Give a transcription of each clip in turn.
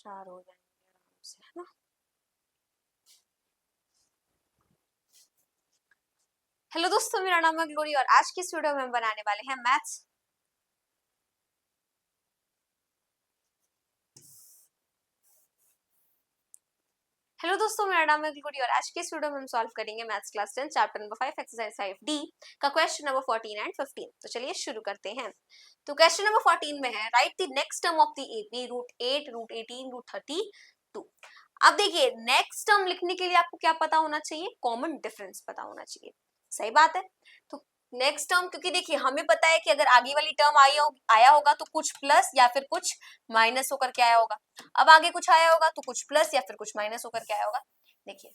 4 हो जाएंगे आराम से, है ना। हेलो दोस्तों, मेरा नाम है ग्लोरी और आज की इस वीडियो में हम बनाने वाले हैं मैथ्स। हेलो दोस्तों, मेरा नाम है ग्लोरी और आज की इस वीडियो में हम सॉल्व करेंगे maths class 10 chapter number 5 exercise 5D का क्वेश्चन नंबर 14 एंड 15। तो चलिए शुरू करते हैं। तो क्वेश्चन नंबर 14 में है right the next term of the AP √8 √18 √32। अब देखिए, नेक्स्ट टर्म लिखने के लिए आपको क्या पता होना चाहिए? कॉमन डिफरेंस पता होना चाहिए। सही बात है। तो नेक्स्ट टर्म, क्योंकि देखिए हमें पता है कि अगर आगे वाली टर्म आया होगा तो कुछ प्लस या फिर कुछ माइनस होकर के आया होगा। अब आगे कुछ आया होगा तो कुछ प्लस या फिर कुछ माइनस होकर के आया होगा। देखिए,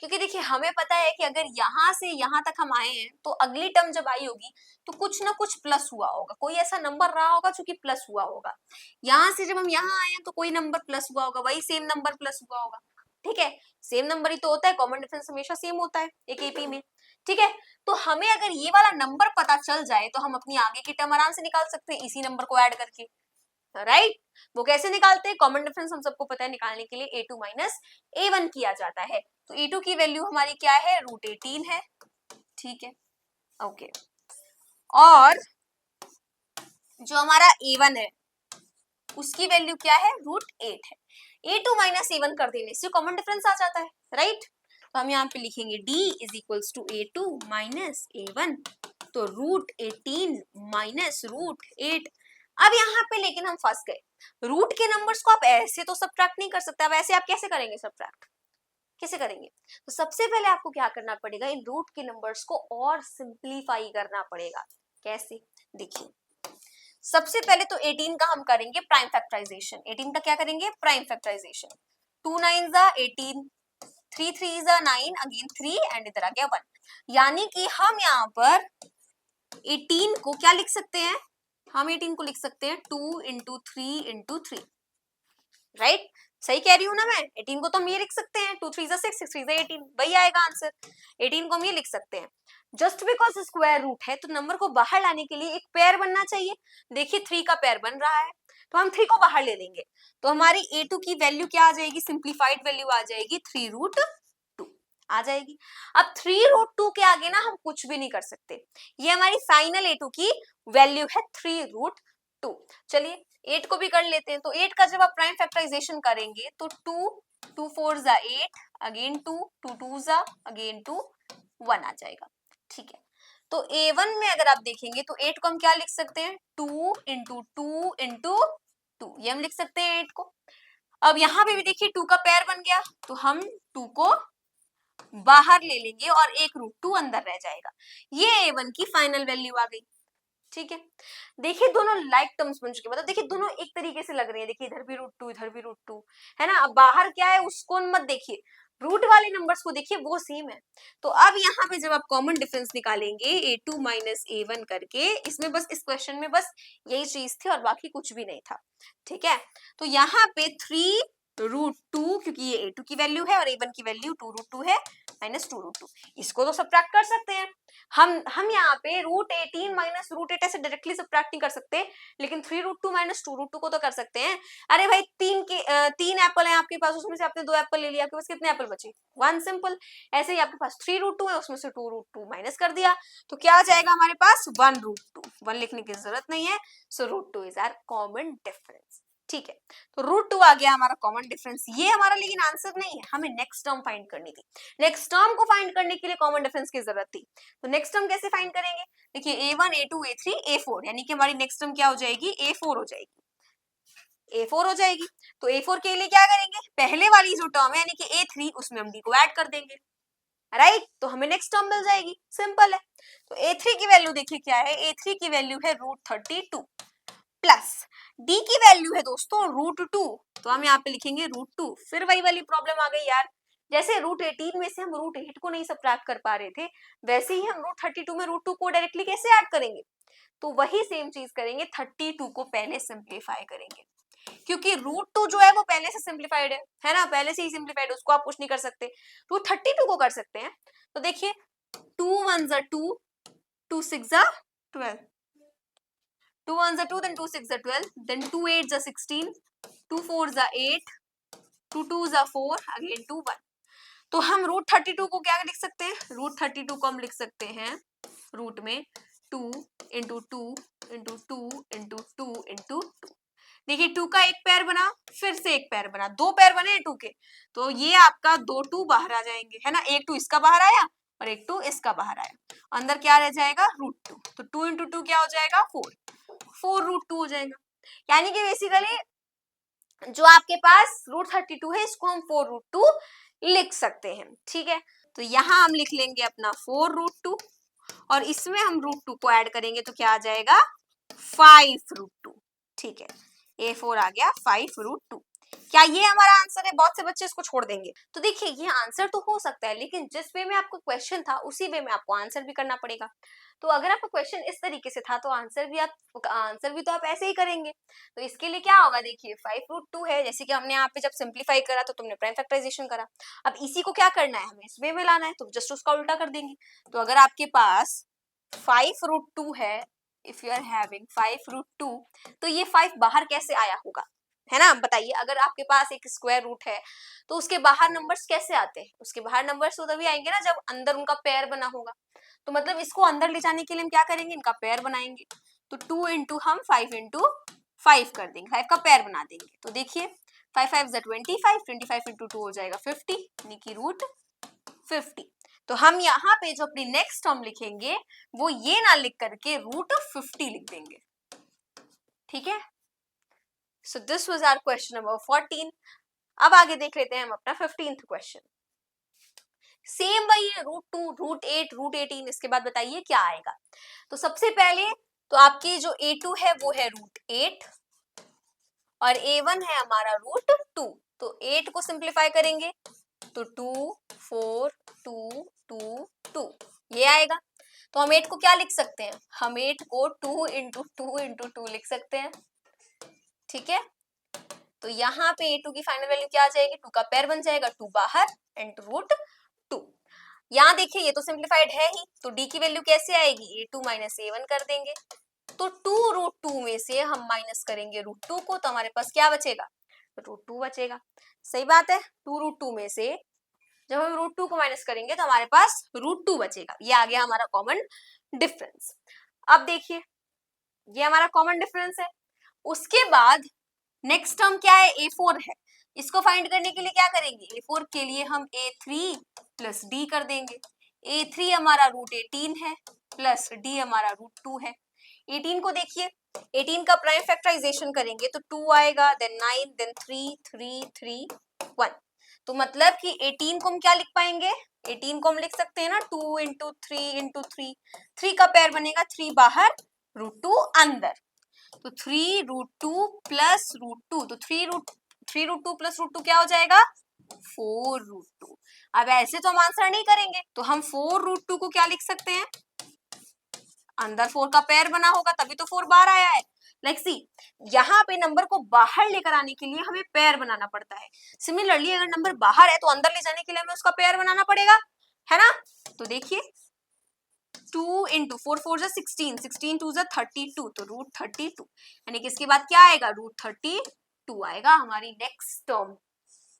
क्योंकि देखिए हमें पता है कि अगर यहाँ से यहाँ तक हम आए हैं तो अगली टर्म जब आई होगी तो कुछ ना कुछ प्लस हुआ होगा, कोई ऐसा नंबर रहा होगा जो कि प्लस हुआ होगा। यहाँ से जब हम यहाँ आए हैं तो कोई नंबर प्लस हुआ होगा, वही सेम नंबर प्लस हुआ होगा। ठीक है, सेम नंबर ही तो होता है, कॉमन डिफरेंस हमेशा सेम होता है एक एपी में। ठीक है, तो हमें अगर ये वाला नंबर पता चल जाए तो हम अपनी आगे की टर्म आराम से निकाल सकते हैं इसी नंबर को ऐड करके। राइट, वो कैसे निकालते हैं? कॉमन डिफरेंस हम सबको पता है, निकालने के लिए a2 माइनस a1 किया जाता है। तो a2 की वैल्यू हमारी क्या है? √18 है। ठीक है, ओके। और जो हमारा a1 है उसकी वैल्यू क्या है? √8 है। a2 माइनस a1 कर देने से कॉमन डिफरेंस आ जाता है। राइट, तो हम यहाँ पे लिखेंगे d is equals to a2 minus a1, तो √18 माइनस √8। अब यहाँ पे लेकिन हम फंस गए, रूट के नंबर्स को आप ऐसे तो सब्ट्रैक्ट नहीं कर सकते। अब ऐसे आप कैसे करेंगे सब्ट्रैक्ट? कैसे करेंगे? तो सबसे पहले आपको क्या करना पड़ेगा, इन रूट के नंबर्स को और सिंप्लीफाई करना पड़ेगा। कैसे? देखिए, सबसे पहले तो 18 का हम करेंगे प्राइम फैक्टराइजेशन। 18 का क्या करेंगे? Prime factorisation. 2 9 18, 3 3 9, अगेन 3 एंड इधर आ गया 1। यानी कि हम यहाँ पर 18 को क्या लिख सकते हैं? हम 18 को लिख सकते हैं 2 इंटू 3 इंटू 3। राइट, सही कह रही हूं ना मैं? 18 को तो हम ये लिख सकते हैं 2 3 6 6 3 18, वही आएगा आंसर। 18 को हम ये लिख सकते हैं। जस्ट बिकॉज स्क्वायर रूट है तो नंबर को बाहर लाने के लिए एक पेयर बनना चाहिए। देखिए 3 का पेयर बन रहा है तो हम 3 को बाहर ले लेंगे, तो हमारी a2 की वैल्यू क्या आ जाएगी? सिंप्लीफाइड वैल्यू आ जाएगी 3√2 आ जाएगी। अब 3√2 के आगे ना हम कुछ भी नहीं कर सकते, ये हमारी फाइनल a2 की वैल्यू है 3√2। चलिए 8 को भी कर लेते हैं। तो 8 का जब आप प्राइम फैक्टराइजेशन करेंगे तो 2 2 4 जा 8, अगेन 2 2 2 जा अगेन 2 1 आ जाएगा। ठीक है, तो a1 में अगर आप देखेंगे तो 8 को हम क्या लिख सकते हैं? 2 इंटू 2 इंटू 2, ये हम लिख सकते हैं 8 को। अब यहाँ पे भी देखिए 2 का पेयर बन गया तो हम 2 को बाहर ले लेंगे और एक √2 अंदर रह जाएगा। ये a1 की फाइनल वैल्यू आ गई। ठीक है, देखिए दोनों लाइक टर्म्स बन चुके, मतलब देखिए दोनों एक तरीके से लग रहे हैं। देखिए इधर भी √2 इधर भी √2 है ना। अब बाहर क्या है उसको मत देखिए, रूट वाले नंबर्स को देखिए, वो सेम है। तो अब यहाँ पे जब आप कॉमन डिफरेंस निकालेंगे a2 माइनस a1 करके, इसमें बस इस क्वेश्चन में बस यही चीज थी और बाकी कुछ भी नहीं था। ठीक है, तो यहाँ पे 3√2, क्योंकि ये a2 की वैल्यू है और a1 की वैल्यू 2√2 है माइनस 2√2, इसको तो सब्ट्रैक्ट कर सकते हैं हम यहाँ पे √18 माइनस √8 ऐसे डायरेक्टली सब्ट्रैक्ट नहीं कर सकते, लेकिन 3√2 माइनस 2√2 को तो कर सकते हैं। अरे भाई 3 एप्पल है आपके पास, उसमें से आपने 2 एप्पल ले लिया, आपके पास कितने एप्पल बचे? 1 सिंपल। ऐसे ही आपके पास 3√2 है, उसमें से 2√2 माइनस कर दिया तो क्या आ जाएगा हमारे पास? 1√2। 1 लिखने की जरूरत नहीं है, सो √2 इज आवर कॉमन डिफरेंस। ठीक है, तो √2 आ गया हमारा कॉमन डिफरेंस। ये हमारा लेकिन आंसर नहीं है, हमें नेक्स्ट टर्म फाइंड करनी थी। नेक्स्ट टर्म को फाइंड करने के लिए कॉमन डिफरेंस की जरूरत थी। तो नेक्स्ट टर्म कैसे फाइंड करेंगे? देखिए a1 a2 a3 a4, यानी कि हमारी नेक्स्ट टर्म क्या हो जाएगी? a4 हो जाएगी। a4 हो जाएगी तो a4 के लिए क्या करेंगे? पहले वाली जो टर्म है यानी कि a3, उसमें हम d को ऐड कर देंगे। राइट, तो हमें नेक्स्ट टर्म मिल जाएगी, सिंपल है। तो a3 की वैल्यू देखिए क्या है? a3 की वैल्यू है √32 प्लस d की वैल्यू है दोस्तों √2, तो हम यहाँ पे लिखेंगे √2। फिर वही वाली प्रॉब्लम आ गई यार, जैसे √18 में से हम √8 को नहीं सब्ट्रैक्ट कर पा रहे थे, वैसे ही हम √32 में √2 को डायरेक्टली कैसे ऐड करेंगे? तो वही सेम चीज करेंगे, 32 को पहले सिंप्लीफाई करेंगे, क्योंकि √2 जो है वो पहले से सिंप्लीफाइड है ना, पहले से ही सिंप्लीफाइड, उसको आप कुछ नहीं कर सकते। तो 32 को कर सकते हैं। तो देखिए 2 1 2, 2 6 12, 2 1 2, then 2 6 12, then 2 8 16, 2 4 जा 8, 2 2 जा 4, अगेन 2 1। तो हम √32 को क्या लिख सकते हैं? √32 को हम लिख सकते हैं रूट में 2 इंटू 2 इंटू 2 इंटू 2 इंटू 2। देखिए 2 का एक पैर बना, फिर से एक पैर बना, दो पैर बने हैं 2 के, तो ये आपका 2 2 बाहर आ जाएंगे, है ना। एक 2 इसका बाहर आया और एक 2 इसका बाहर आया, अंदर क्या रह जाएगा? √2। तो 2 इंटू 2 क्या हो जाएगा? 4, 4 √2 हो जाएगा। यानी कि बेसिकली जो आपके पास √32 है इसको हम 4 √2 लिख सकते हैं, ठीक है। तो यहाँ हम लिख लेंगे अपना 4 √2 और इसमें हम √2 को ऐड करेंगे तो क्या आ जाएगा? 5 √2, ठीक है। A4 आ गया 5 √2। क्या ये हमारा आंसर है? बहुत से बच्चे इसको छोड़ देंगे। तो देखिए ये आंसर तो हो सकता है, लेकिन जिस वे में आपको क्वेश्चन था उसी वे में आपको आंसर भी करना पड़ेगा। तो अगर आपका क्वेश्चन इस तरीके से था तो आंसर भी तो आप ऐसे ही करेंगे। तो इसके लिए क्या होगा? देखिए 5 √2 है, जैसे कि हमने यहाँ पे जब सिंप्लीफाई करा तो तुमने प्राइम फैक्टराइजेशन करा। अब इसी को क्या करना है? हमें इस वे में लाना है, तो जस्ट उसका उल्टा कर देंगे। तो अगर आपके पास 5 √2 है, इफ यू आर हैविंग 5 √2, तो ये 5 बाहर कैसे आया होगा, है ना। बताइए, अगर आपके पास एक स्क्वायर रूट है तो उसके बाहर नंबर्स कैसे आते हैं? उसके बाहर नंबर्स तो तभी आएंगे ना जब अंदर उनका पेयर बना होगा। तो मतलब इसको अंदर ले जाने के लिए हम क्या करेंगे? इनका पेयर बनाएंगे। तो 2 इंटू हम 5 इंटू 5 कर देंगे, 5 का पेयर बना देंगे। तो देखिए 5 5 25, 25 इंटू 2 हो जाएगा 50, यानी कि √50। तो हम यहाँ पे जो अपनी नेक्स्ट टर्म लिखेंगे वो ये ना लिख करके √50 लिख देंगे, ठीक है। So this was our question number 14। अब आगे देख लेते हैं हम अपना 15th क्वेश्चन। सेम वही है, √2, √8, √18। इसके बाद बताइए क्या आएगा। तो सबसे पहले तो आपकी जो A2 है वो है √8 और A1 है हमारा √2। तो 8 को सिंप्लीफाई करेंगे तो 2 4 2 2 2 ये आएगा। तो हम 8 को क्या लिख सकते हैं? हम 8 को 2 इंटू 2 इंटू 2 लिख सकते हैं, ठीक है। तो यहाँ पे A2 की फाइनल वैल्यू क्या आ जाएगी? 2 का पेयर बन जाएगा, 2 बाहर एंड √2। यहाँ देखिए ये तो सिंप्लीफाइड है ही, तो D की वैल्यू कैसे आएगी? A2 माइनस A1 कर देंगे। तो 2 √2 में से हम माइनस करेंगे √2 को, तो हमारे पास क्या बचेगा? √2 बचेगा। सही बात है, 2 √2 में से जब हम √2 को माइनस करेंगे तो हमारे पास √2 बचेगा। ये आ गया हमारा कॉमन डिफरेंस। अब देखिए ये हमारा कॉमन डिफरेंस है। उसके बाद नेक्स्ट टर्म क्या है? A4 है। इसको फाइंड करने के लिए क्या करेंगे? A4 के लिए हम A3 प्लस D कर देंगे। A3 हमारा √18 है प्लस D हमारा √2 है। 18 को देखिए, 18 का प्राइम फैक्टराइजेशन करेंगे तो 2 आएगा, देन 9, देन 3 3 3 1। तो मतलब कि 18 को हम क्या लिख पाएंगे? 18 को हम लिख सकते हैं ना 2 इंटू 3 इंटू 3। 3 का पेयर बनेगा, 3 बाहर √2 अंदर। तो 3 √2 प्लस √2, तो 3 √2 प्लस √2 क्या हो जाएगा? 4 √2। अब ऐसे तो हम आंसर नहीं करेंगे, तो हम 4 √2 को क्या लिख सकते हैं? अंदर 4 का पेयर बना होगा तभी तो 4 बाहर आया है। लाइक सी, यहाँ पे नंबर को बाहर लेकर आने के लिए हमें पेयर बनाना पड़ता है। सिमिलरली अगर नंबर बाहर है तो अंदर ले जाने के लिए हमें उसका पेयर बनाना पड़ेगा, है ना। तो देखिए 2 इंटू 4 4 16, 16 2 32, तो √32, यानी कि इसके बाद क्या आएगा? √32 आएगा हमारी next term.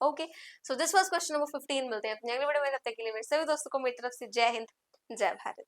Okay, so this was question number 15। मिलते हैं अपने अगले वीडियो में, तब तक के लिए मेरे सभी दोस्तों को मेरी तरफ से जय हिंद, जय भारत।